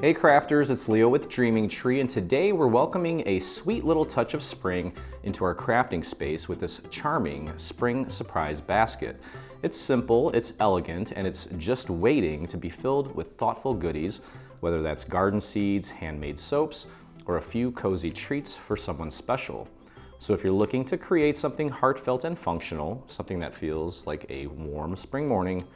Hey crafters, it's Leo with Dreaming Tree, and today we're welcoming a sweet little touch of spring into our crafting space with this charming spring surprise basket. It's simple, it's elegant, and it's just waiting to be filled with thoughtful goodies, whether that's garden seeds, handmade soaps, or a few cozy treats for someone special. So if you're looking to create something heartfelt and functional, something that feels like a warm spring morning,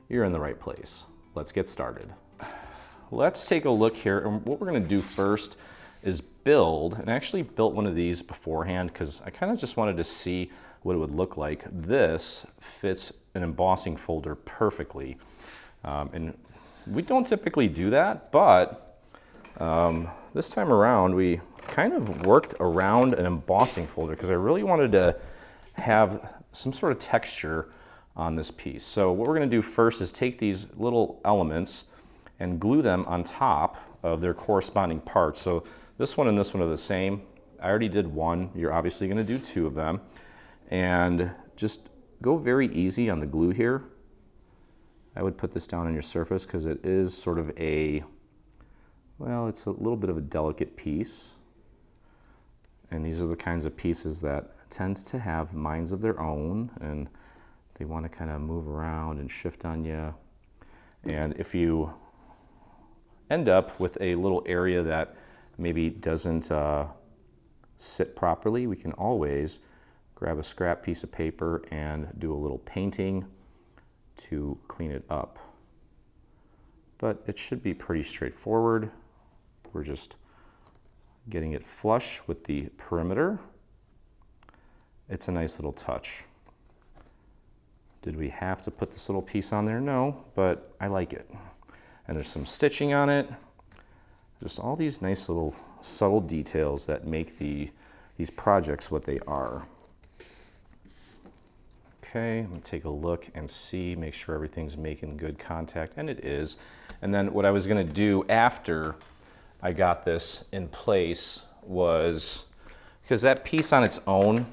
you're in the right place. Let's get started. Let's take a look here, and what we're gonna do first is build, and I actually built one of these beforehand because I kind of just wanted to see what it would look like. This fits an embossing folder perfectly, and we don't typically do that, but this time around we kind of worked around an embossing folder because I really wanted to have some sort of texture on this piece. So what we're gonna do first is take these little elements and glue them on top of their corresponding parts. So this one and this one are the same. I already did one. You're obviously gonna do two of them. And just go very easy on the glue here. I would put this down on your surface because it is sort of a, well, it's a little bit of a delicate piece. And these are the kinds of pieces that tend to have minds of their own, and they want to kind of move around and shift on you. And if you end up with a little area that maybe doesn't sit properly, we can always grab a scrap piece of paper and do a little painting to clean it up. But it should be pretty straightforward. We're just getting it flush with the perimeter. It's a nice little touch. Did we have to put this little piece on there? No, but I like it. And there's some stitching on it. Just all these nice little subtle details that make these projects what they are. Okay, I'm gonna take a look and see, make sure everything's making good contact, and it is. And then what I was gonna do after I got this in place was, because that piece on its own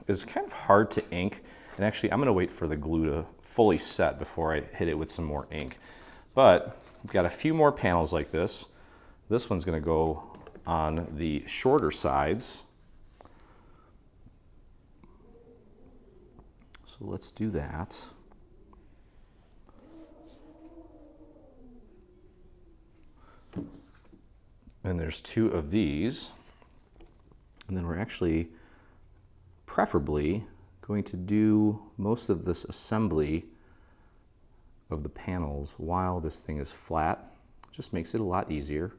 is kind of hard to ink, and actually I'm gonna wait for the glue to fully set before I hit it with some more ink. But we've got a few more panels like this. This one's gonna go on the shorter sides. So let's do that. And there's two of these. And then we're actually preferably going to do most of this assembly of the panels while this thing is flat. Just makes it a lot easier.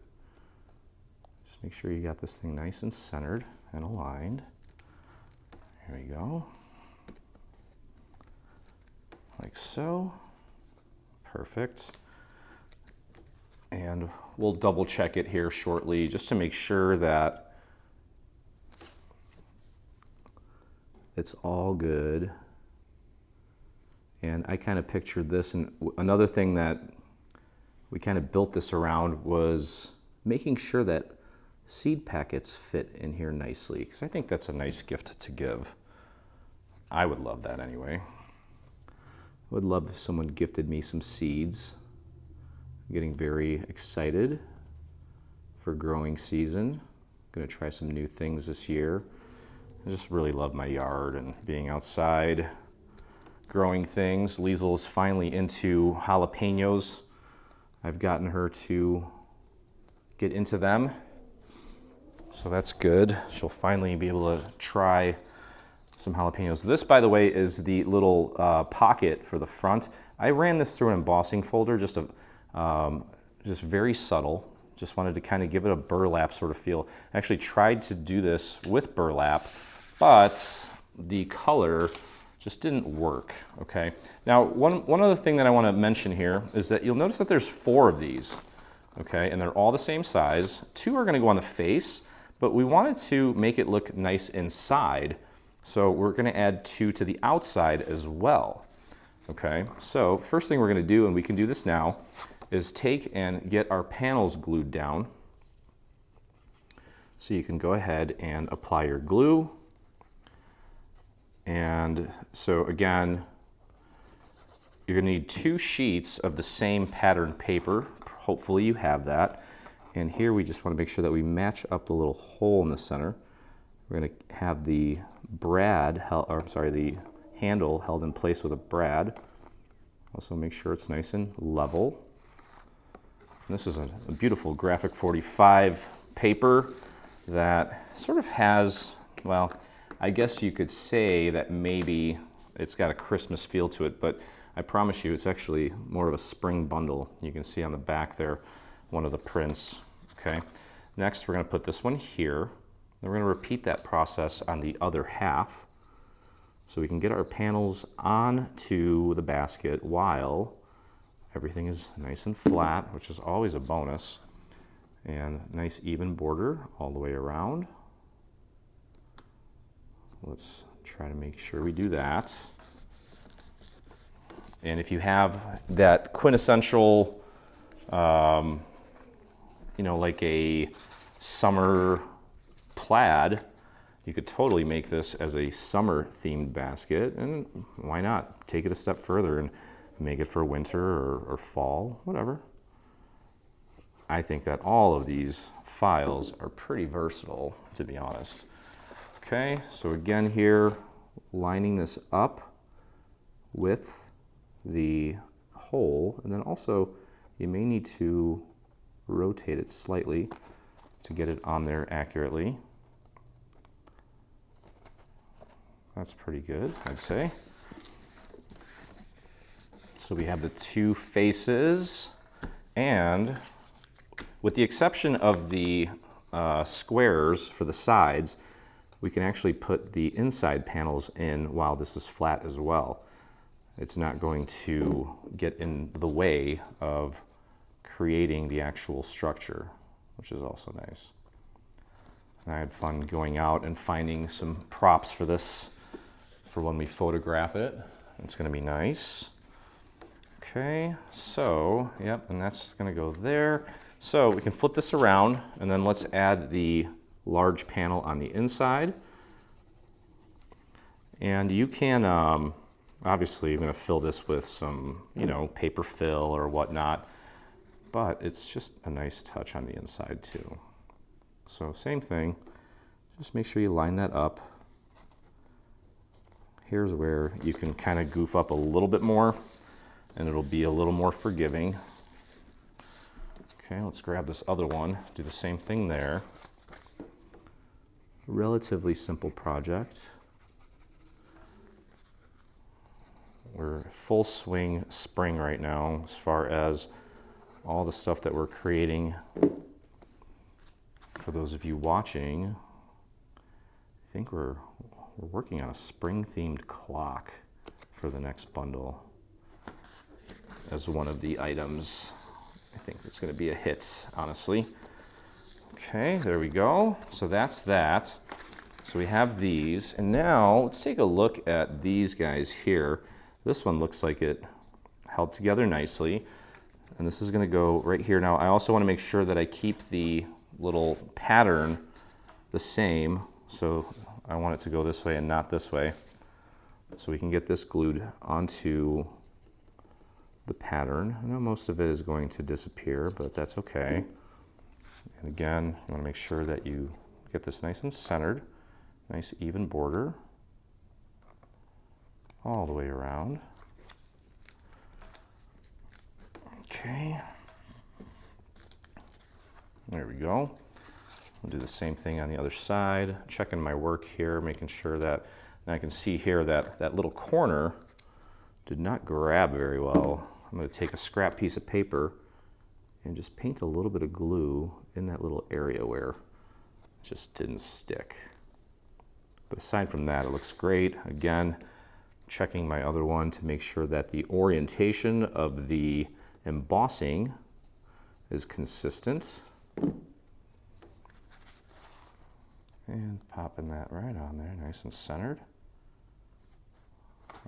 Just make sure you got this thing nice and centered and aligned. Here we go. Like so. Perfect. And we'll double check it here shortly just to make sure that it's all good. And I kind of pictured this, and another thing that we kind of built this around was making sure that seed packets fit in here nicely, because I think that's a nice gift to give. I would love that anyway. I would love if someone gifted me some seeds. I'm getting very excited for growing season. I'm gonna try some new things this year. I just really love my yard and being outside, growing things. Liesl is finally into jalapenos. I've gotten her to get into them, so that's good. She'll finally be able to try some jalapenos. This, by the way, is the little pocket for the front. I ran this through an embossing folder, just very subtle. Just wanted to kind of give it a burlap sort of feel. I actually tried to do this with burlap, but the color just didn't work, okay? Now, one other thing that I wanna mention here is that you'll notice that there's 4 of these, okay? And they're all the same size. 2 are gonna go on the face, but we wanted to make it look nice inside, so we're gonna add 2 to the outside as well, okay? So first thing we're gonna do, and we can do this now, is take and get our panels glued down. So you can go ahead and apply your glue. And so again, you're gonna need 2 sheets of the same pattern paper. Hopefully you have that. And here we just want to make sure that we match up the little hole in the center. We're going to have the the handle held in place with a brad. Also make sure it's nice and level. And this is a beautiful graphic 45 paper that sort of has, well, I guess you could say that maybe it's got a Christmas feel to it, but I promise you it's actually more of a spring bundle. You can see on the back there one of the prints. Okay. Next we're going to put this one here. Then we're going to repeat that process on the other half so we can get our panels onto the basket while everything is nice and flat, which is always a bonus. And nice even border all the way around. Let's try to make sure we do that. And if you have that quintessential, like a summer plaid, you could totally make this as a summer themed basket, and why not take it a step further and make it for winter or fall, whatever. I think that all of these files are pretty versatile, to be honest. Okay, so again here, lining this up with the hole, and then also you may need to rotate it slightly to get it on there accurately. That's pretty good, I'd say. So we have the two faces, and with the exception of the squares for the sides, we can actually put the inside panels in while this is flat as well. It's not going to get in the way of creating the actual structure, which is also nice. And I had fun going out and finding some props for this for when we photograph it. It's going to be nice. Okay, so, yep, and that's going to go there. So we can flip this around, and then let's add the large panel on the inside. And you can, obviously, you're going to fill this with some, paper fill or whatnot, but it's just a nice touch on the inside too. So same thing, just make sure you line that up. Here's where you can kind of goof up a little bit more, and it'll be a little more forgiving. Okay, let's grab this other one, do the same thing there. Relatively simple project. We're full swing spring right now as far as all the stuff that we're creating. For those of you watching, I think we're working on a spring themed clock for the next bundle as one of the items. I think it's going to be a hit, honestly. Okay, there we go. So that's that. So we have these, and now let's take a look at these guys here. This one looks like it held together nicely, and this is going to go right here. Now I also want to make sure that I keep the little pattern the same, so I want it to go this way and not this way, so we can get this glued onto the pattern. I know most of it is going to disappear, but that's okay. And again, you want to make sure that you get this nice and centered, nice even border all the way around. Okay, there we go. We'll do the same thing on the other side, checking my work here, making sure that, and I can see here that that little corner did not grab very well. I'm going to take a scrap piece of paper and just paint a little bit of glue in that little area where it just didn't stick. But aside from that, it looks great. Again, checking my other one to make sure that the orientation of the embossing is consistent. And popping that right on there, nice and centered.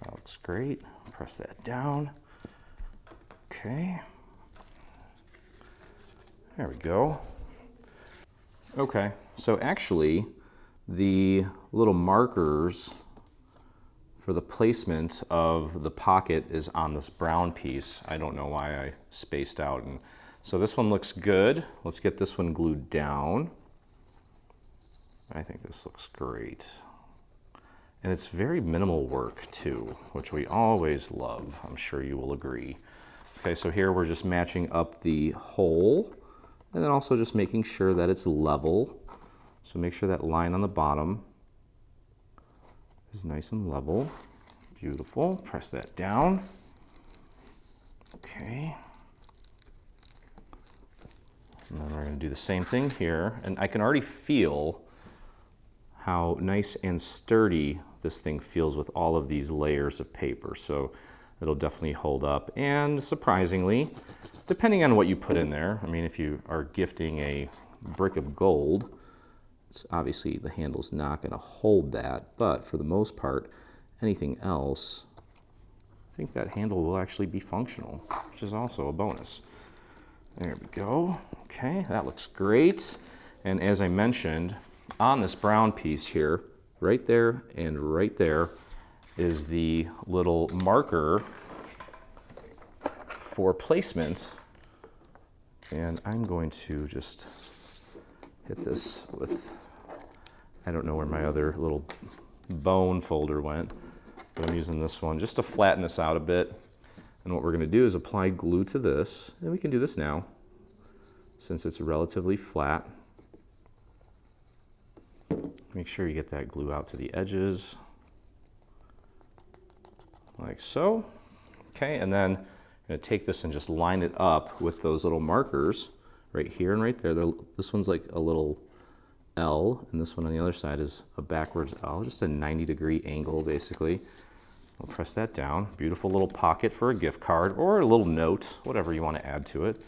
That looks great. Press that down. Okay. There we go. Okay, so actually the little markers for the placement of the pocket is on this brown piece. I don't know why I spaced out and So this one looks good. Let's get this one glued down. I think this looks great. And it's very minimal work too, which we always love. I'm sure you will agree. Okay, so here we're just matching up the hole and then also just making sure that it's level. So make sure that line on the bottom is nice and level. Beautiful. Press that down. Okay. And then we're going to do the same thing here. And I can already feel how nice and sturdy this thing feels with all of these layers of paper. So it'll definitely hold up. And surprisingly, depending on what you put in there, I mean, if you are gifting a brick of gold, it's obviously the handle's not going to hold that. But for the most part, anything else, I think that handle will actually be functional, which is also a bonus. There we go. Okay, that looks great. And as I mentioned, on this brown piece here, right there and right there, is the little marker for placement. And I'm going to just hit this with, I don't know where my other little bone folder went, but I'm using this one just to flatten this out a bit. And what we're going to do is apply glue to this, and we can do this now since it's relatively flat. Make sure you get that glue out to the edges, like so. Okay, and then I'm going to take this and just line it up with those little markers right here and right there. This one's like a little L, and this one on the other side is a backwards L, just a 90-degree angle basically. We'll press that down. Beautiful little pocket for a gift card or a little note, whatever you want to add to it.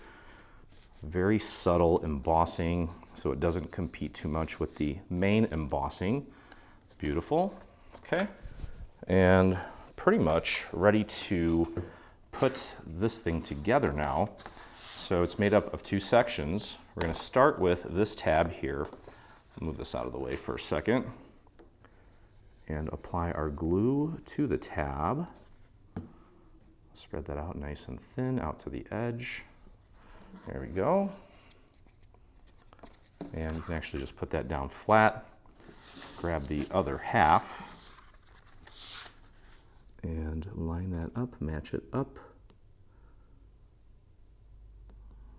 Very subtle embossing, so it doesn't compete too much with the main embossing. Beautiful. Okay, and pretty much ready to put this thing together now. So it's made up of two sections. We're going to start with this tab here. Move this out of the way for a second and apply our glue to the tab. Spread that out nice and thin out to the edge. There we go. And you can actually just put that down flat. Grab the other half and line that up, match it up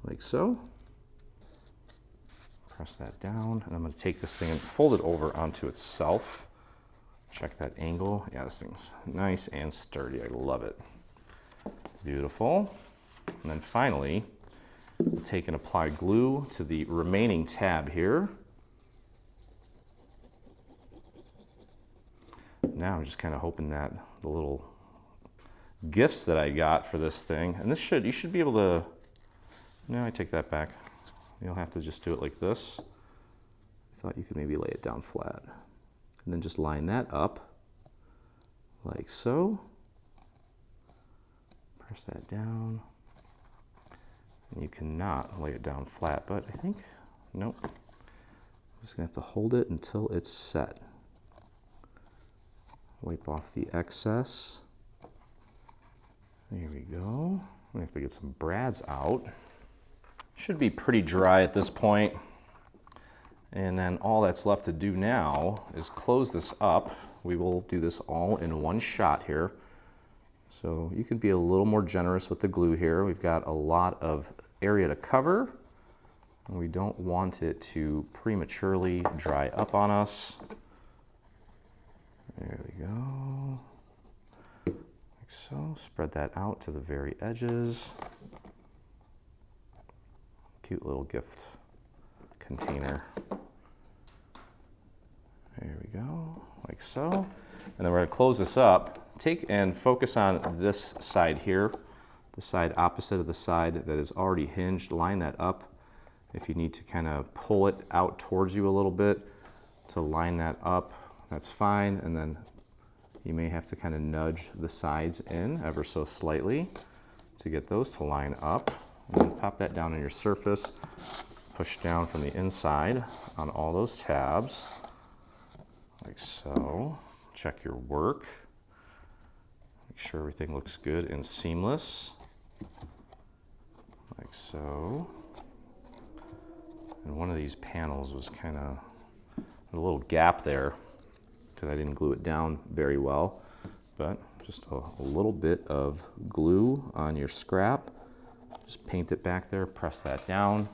like so. Press that down, and I'm going to take this thing and fold it over onto itself. Check that angle. Yeah, this thing's nice and sturdy. I love it. Beautiful. And then finally, we'll take and apply glue to the remaining tab here. Now I'm just kind of hoping that the little gifts that I got for this thing, and you should be able to, no, I take that back. You'll have to just do it like this. I thought you could maybe lay it down flat. And then just line that up like so. Press that down. And you cannot lay it down flat, but I think, nope. I'm just gonna have to hold it until it's set. Wipe off the excess. There we go. We have to get some brads out. Should be pretty dry at this point. And then all that's left to do now is close this up. We will do this all in one shot here. So you can be a little more generous with the glue here. We've got a lot of area to cover, and we don't want it to prematurely dry up on us. There we go. Like so. Spread that out to the very edges. Cute little gift container. There we go, like so. And then we're going to close this up. Take and focus on this side here, the side opposite of the side that is already hinged. Line that up. If you need to kind of pull it out towards you a little bit to line that up, that's fine. And then you may have to kind of nudge the sides in ever so slightly to get those to line up. And then pop that down on your surface. Push down from the inside on all those tabs, like so. Check your work. Make sure everything looks good and seamless, like like so. And one of these panels was kind of a little gap there because I didn't glue it down very well. But just a little bit of glue on your scrap. Just paint it back there, press that down,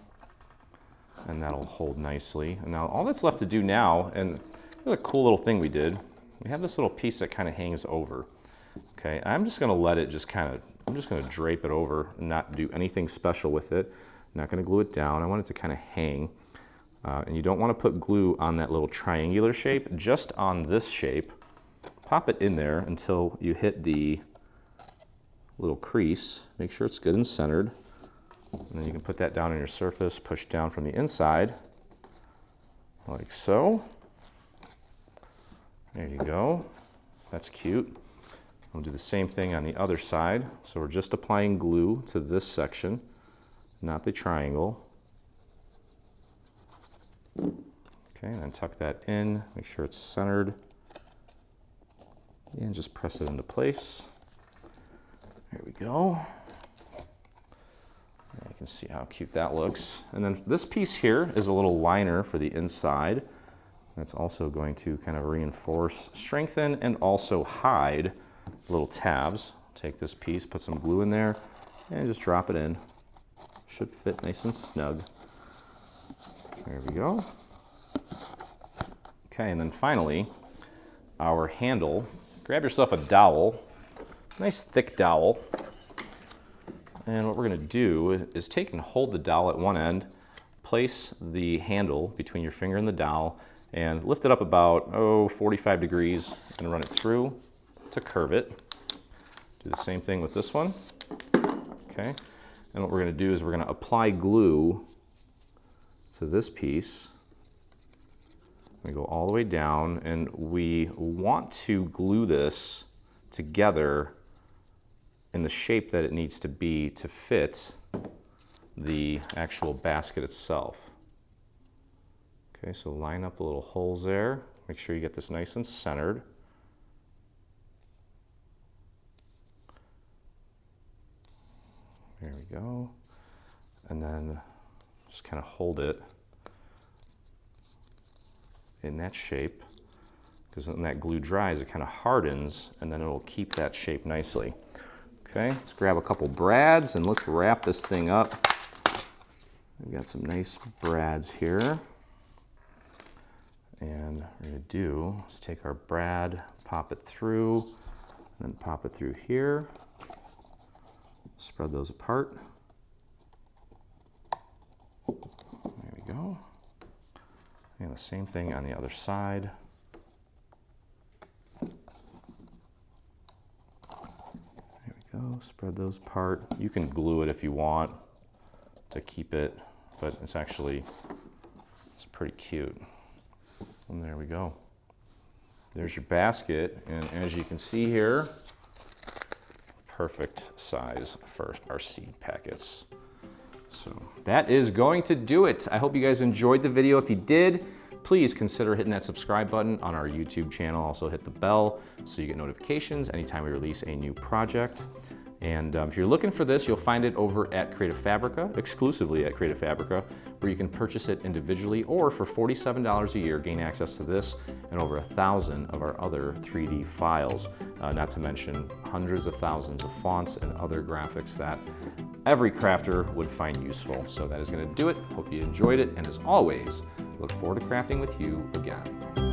and that'll hold nicely. And now all that's left to do now, and there's a cool little thing we did. We have this little piece that kind of hangs over. Okay, I'm just gonna let it just kind of, I'm just gonna drape it over and not do anything special with it. I'm not gonna glue it down. I want it to kind of hang. And you don't want to put glue on that little triangular shape, just on this shape. Pop it in there until you hit the little crease. Make sure it's good and centered. And then you can put that down on your surface, push down from the inside, like so. There you go. That's cute. We'll do the same thing on the other side. So we're just applying glue to this section, not the triangle. Okay, and then tuck that in, make sure it's centered, and just press it into place. There we go. And you can see how cute that looks. And then this piece here is a little liner for the inside. That's also going to kind of reinforce, strengthen, and also hide little tabs. Take this piece, put some glue in there, and just drop it in. Should fit nice and snug. There we go. Okay, and then finally, our handle. Grab yourself a dowel, nice thick dowel. And what we're gonna do is take and hold the dowel at one end, place the handle between your finger and the dowel, and lift it up about, 45 degrees and run it through to curve it. Do the same thing with this one, okay? And what we're gonna do is we're gonna apply glue to this piece. We go all the way down, and we want to glue this together in the shape that it needs to be to fit the actual basket itself. Okay, so line up the little holes there. Make sure you get this nice and centered. There we go. And then just kind of hold it in that shape, because when that glue dries, it kind of hardens, and then it'll keep that shape nicely. Okay, let's grab a couple brads and let's wrap this thing up. We've got some nice brads here. And what we're gonna do is take our brad, pop it through, and then pop it through here. Spread those apart. There we go. And the same thing on the other side. There we go, spread those apart. You can glue it if you want to keep it, but it's pretty cute. And there we go. There's your basket, and as you can see here, perfect size for our seed packets. So that is going to do it. I hope you guys enjoyed the video. If you did, please consider hitting that subscribe button on our YouTube channel. Also hit the bell so you get notifications anytime we release a new project. And if you're looking for this, you'll find it over at Creative Fabrica, exclusively at Creative Fabrica, where you can purchase it individually, or for $47 a year, gain access to this and over 1,000 of our other 3D files. Not to mention hundreds of thousands of fonts and other graphics that every crafter would find useful. So that is gonna do it. Hope you enjoyed it. And as always, look forward to crafting with you again.